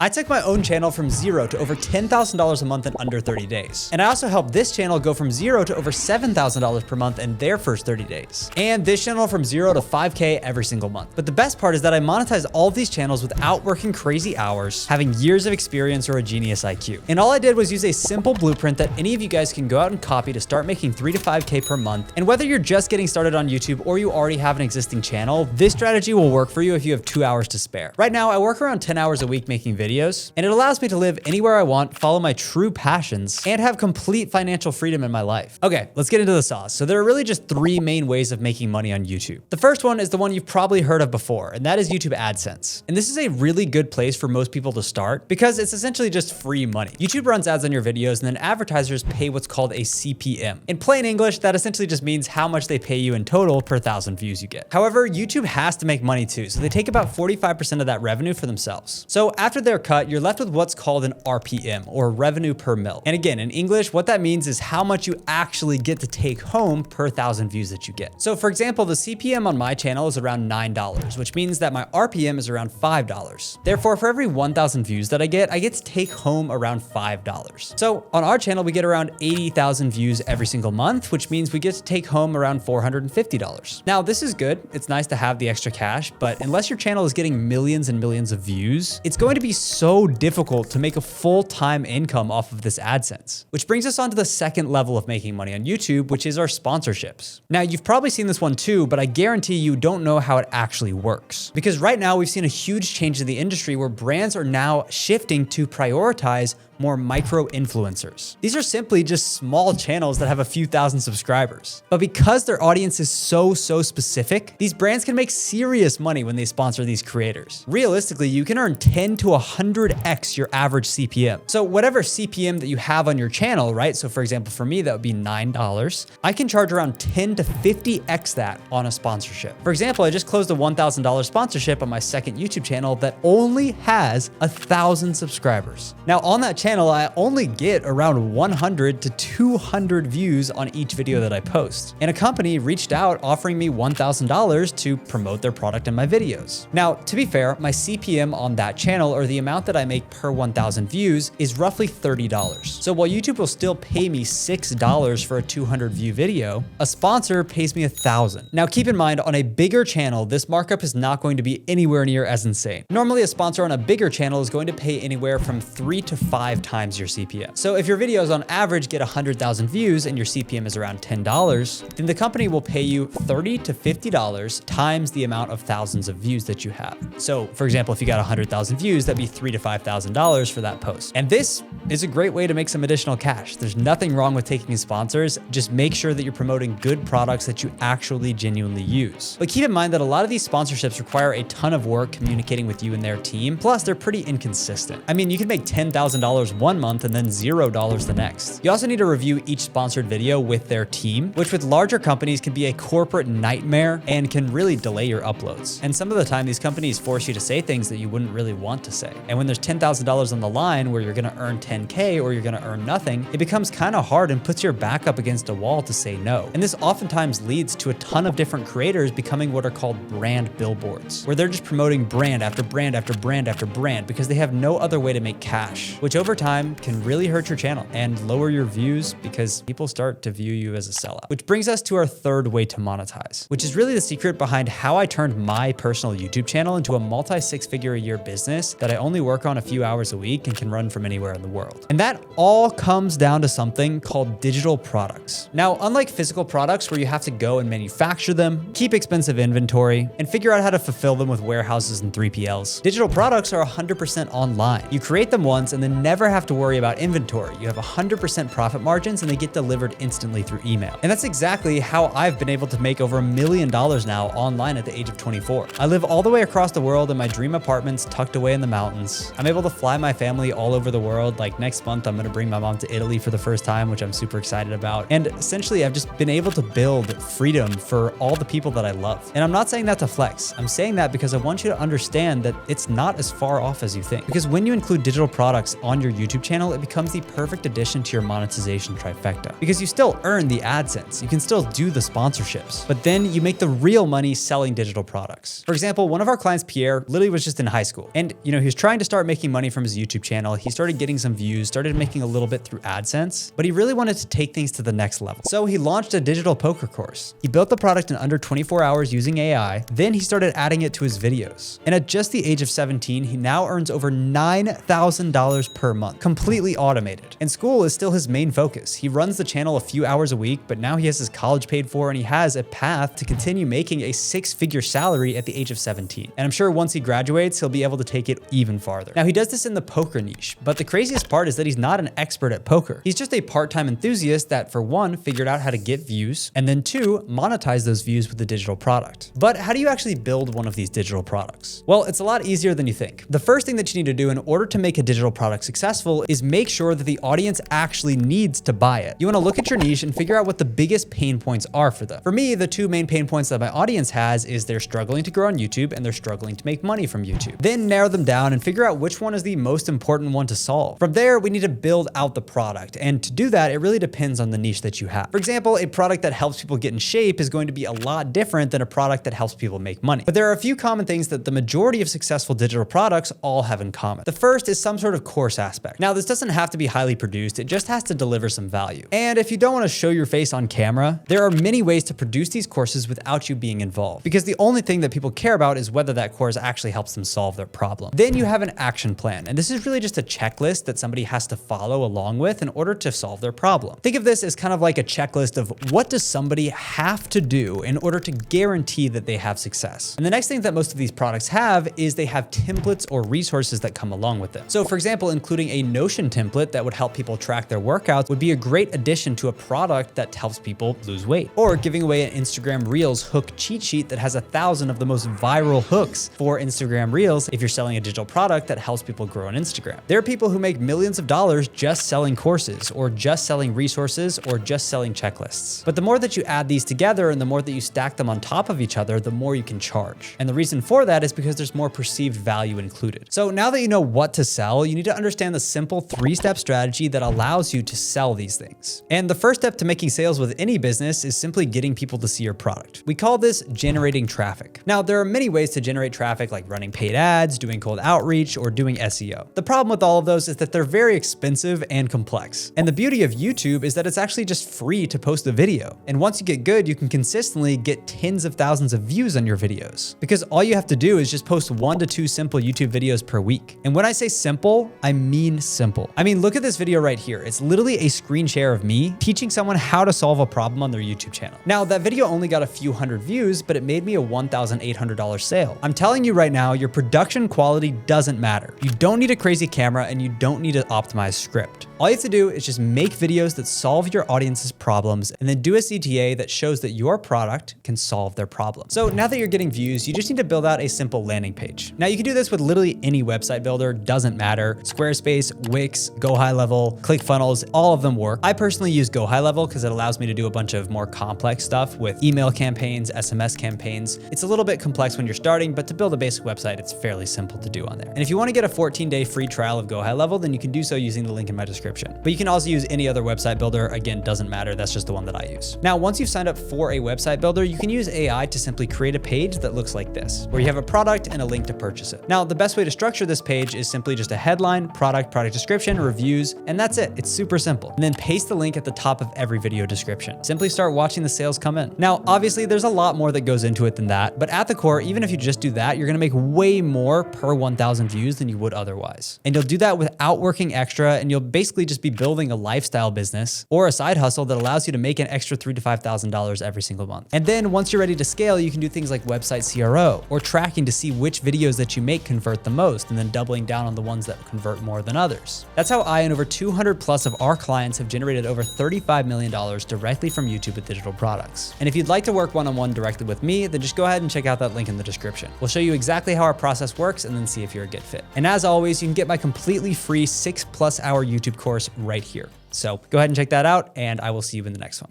I took my own channel from zero to over $10,000 a month in under 30 days. And I also helped this channel go from zero to over $7,000 per month in their first 30 days. And this channel from zero to 5K every single month. But the best part is that I monetize all of these channels without working crazy hours, having years of experience or a genius IQ. And all I did was use a simple blueprint that any of you guys can go out and copy to start making 3 to 5K per month. And whether you're just getting started on YouTube or you already have an existing channel, this strategy will work for you if you have 2 hours to spare. Right now, I work around 10 hours a week making videos, and it allows me to live anywhere I want, follow my true passions, and have complete financial freedom in my life. Okay, let's get into the sauce. So there are really just 3 main ways of making money on YouTube. The first one is the one you've probably heard of before, and that is YouTube AdSense. And this is a really good place for most people to start because it's essentially just free money. YouTube runs ads on your videos, and then advertisers pay what's called a CPM. In plain English, that essentially just means how much they pay you in total per 1,000 views you get. However, YouTube has to make money too, so they take about 45% of that revenue for themselves. So after they're cut, you're left with what's called an RPM, or revenue per mil. And again, in English, what that means is how much you actually get to take home per 1,000 views that you get. So for example, the CPM on my channel is around $9, which means that my RPM is around $5. Therefore, for every 1,000 views that I get to take home around $5. So on our channel, we get around 80,000 views every single month, which means we get to take home around $450. Now, this is good. It's nice to have the extra cash, but unless your channel is getting millions and millions of views, it's going to be so difficult to make a full-time income off of this AdSense. Which brings us on to the second level of making money on YouTube, which is our sponsorships. Now, you've probably seen this one too, but I guarantee you don't know how it actually works. Because right now we've seen a huge change in the industry where brands are now shifting to prioritize more micro influencers. These are simply just small channels that have a few thousand subscribers. But because their audience is so specific, these brands can make serious money when they sponsor these creators. Realistically, you can earn 10 to 100x your average CPM. So whatever CPM that you have on your channel, right? So for example, for me, that would be $9. I can charge around 10 to 50x that on a sponsorship. For example, I just closed a $1,000 sponsorship on my second YouTube channel that only has 1,000 subscribers. Now on that channel, I only get around 100 to 200 views on each video that I post. And a company reached out offering me $1,000 to promote their product in my videos. Now, to be fair, my CPM on that channel, or the amount that I make per 1,000 views, is roughly $30. So while YouTube will still pay me $6 for a 200 view video, a sponsor pays me $1,000. Now keep in mind, on a bigger channel, this markup is not going to be anywhere near as insane. Normally, a sponsor on a bigger channel is going to pay anywhere from 3 to 5 times your CPM. So if your videos on average get 100,000 views and your CPM is around $10, then the company will pay you $30 to $50 times the amount of thousands of views that you have. So for example, if you got 100,000 views, that'd be $3,000 to $5,000 for that post. And this is a great way to make some additional cash. There's nothing wrong with taking sponsors. Just make sure that you're promoting good products that you actually genuinely use. But keep in mind that a lot of these sponsorships require a ton of work communicating with you and their team. Plus, they're pretty inconsistent. I mean, you can make $10,000 one month and then $0 the next. You also need to review each sponsored video with their team, which with larger companies can be a corporate nightmare and can really delay your uploads. And some of the time, these companies force you to say things that you wouldn't really want to say. And when there's $10,000 on the line where you're gonna earn 10K or you're gonna earn nothing, it becomes kind of hard and puts your back up against a wall to say no. And this oftentimes leads to a ton of different creators becoming what are called brand billboards, where they're just promoting brand after brand after brand after brand because they have no other way to make cash, which over time can really hurt your channel and lower your views because people start to view you as a sellout. Which brings us to our third way to monetize, which is really the secret behind how I turned my personal YouTube channel into a multi-6-figure-a-year business that I only work on a few hours a week and can run from anywhere in the world. And that all comes down to something called digital products. Now, unlike physical products where you have to go and manufacture them, keep expensive inventory, and figure out how to fulfill them with warehouses and 3PLs, digital products are 100% online. You create them once and then never have to worry about inventory. You have 100% profit margins and they get delivered instantly through email. And that's exactly how I've been able to make over $1 million now online at the age of 24. I live all the way across the world in my dream apartments tucked away in the mountains. I'm able to fly my family all over the world. Like next month, I'm gonna bring my mom to Italy for the first time, which I'm super excited about. And essentially, I've just been able to build freedom for all the people that I love. And I'm not saying that to flex. I'm saying that because I want you to understand that it's not as far off as you think. Because when you include digital products on your YouTube channel, it becomes the perfect addition to your monetization trifecta. Because you still earn the AdSense, you can still do the sponsorships, but then you make the real money selling digital products. For example, one of our clients, Pierre, literally was just in high school. And he was trying trying to start making money from his YouTube channel. He started getting some views, started making a little bit through AdSense, but he really wanted to take things to the next level. So he launched a digital poker course. He built the product in under 24 hours using AI. Then he started adding it to his videos. And at just the age of 17, he now earns over $9,000 per month, completely automated. And school is still his main focus. He runs the channel a few hours a week, but now he has his college paid for and he has a path to continue making a 6-figure salary at the age of 17. And I'm sure once he graduates, he'll be able to take it even farther. Now he does this in the poker niche, but the craziest part is that he's not an expert at poker. He's just a part-time enthusiast that, for one, figured out how to get views, and then two, monetize those views with a digital product. But how do you actually build one of these digital products? Well, it's a lot easier than you think. The first thing that you need to do in order to make a digital product successful is make sure that the audience actually needs to buy it. You want to look at your niche and figure out what the biggest pain points are for them. For me, the two main pain points that my audience has is they're struggling to grow on YouTube and they're struggling to make money from YouTube. Then narrow them down and figure out which one is the most important one to solve. From there, we need to build out the product. And to do that, it really depends on the niche that you have. For example, a product that helps people get in shape is going to be a lot different than a product that helps people make money. But there are a few common things that the majority of successful digital products all have in common. The first is some sort of course aspect. Now, this doesn't have to be highly produced. It just has to deliver some value. And if you don't want to show your face on camera, there are many ways to produce these courses without you being involved, because the only thing that people care about is whether that course actually helps them solve their problem. Then you have an action plan, and this is really just a checklist that somebody has to follow along with in order to solve their problem. Think of this as kind of like a checklist of what does somebody have to do in order to guarantee that they have success. And the next thing that most of these products have is they have templates or resources that come along with them. So for example, including a Notion template that would help people track their workouts would be a great addition to a product that helps people lose weight. Or giving away an Instagram Reels hook cheat sheet that has 1,000 of the most viral hooks for Instagram Reels if you're selling a digital product that helps people grow on Instagram. There are people who make millions of dollars just selling courses or just selling resources or just selling checklists. But the more that you add these together and the more that you stack them on top of each other, the more you can charge. And the reason for that is because there's more perceived value included. So now that you know what to sell, you need to understand the simple 3-step strategy that allows you to sell these things. And the first step to making sales with any business is simply getting people to see your product. We call this generating traffic. Now, there are many ways to generate traffic, like running paid ads, doing cold outreach, or doing SEO. The problem with all of those is that they're very expensive and complex. And the beauty of YouTube is that it's actually just free to post a video. And once you get good, you can consistently get tens of thousands of views on your videos, because all you have to do is just post 1 to 2 simple YouTube videos per week. And when I say simple, I mean simple. I mean, look at this video right here. It's literally a screen share of me teaching someone how to solve a problem on their YouTube channel. Now, that video only got a few hundred views, but it made me a $1,800 sale. I'm telling you right now, your production quality doesn't matter. You don't need a crazy camera and you don't need an optimized script. All you have to do is just make videos that solve your audience's problems and then do a CTA that shows that your product can solve their problem. So now that you're getting views, you just need to build out a simple landing page. Now you can do this with literally any website builder, doesn't matter. Squarespace, Wix, Go High Level, ClickFunnels, all of them work. I personally use Go High Level because it allows me to do a bunch of more complex stuff with email campaigns, SMS campaigns. It's a little bit complex when you're starting, but to build a basic website, it's fairly simple to do on there. And if you want to get a 14-day free trial of Go High Level, then you can do so using the link in my description. But you can also use any other website builder. Again, doesn't matter. That's just the one that I use. Now, once you've signed up for a website builder, you can use AI to simply create a page that looks like this, where you have a product and a link to purchase it. Now, the best way to structure this page is simply just a headline, product description, reviews, and that's it. It's super simple. And then paste the link at the top of every video description. Simply start watching the sales come in. Now, obviously, there's a lot more that goes into it than that, but at the core, even if you just do that, you're gonna make way more per 1,000 views than you would otherwise. And you'll do that without working extra, and you'll basically just be building a lifestyle business or a side hustle that allows you to make an extra $3,000 to $5,000 every single month. And then once you're ready to scale, you can do things like website CRO or tracking to see which videos that you make convert the most, and then doubling down on the ones that convert more than others. That's how I and over 200 plus of our clients have generated over $35 million directly from YouTube with digital products. And if you'd like to work one-on-one directly with me, then just go ahead and check out that link in the description. We'll show you exactly how our process works and then see if you're a good fit. And as always, you can get my completely free 6+ hour YouTube course right here. So go ahead and check that out, and I will see you in the next one.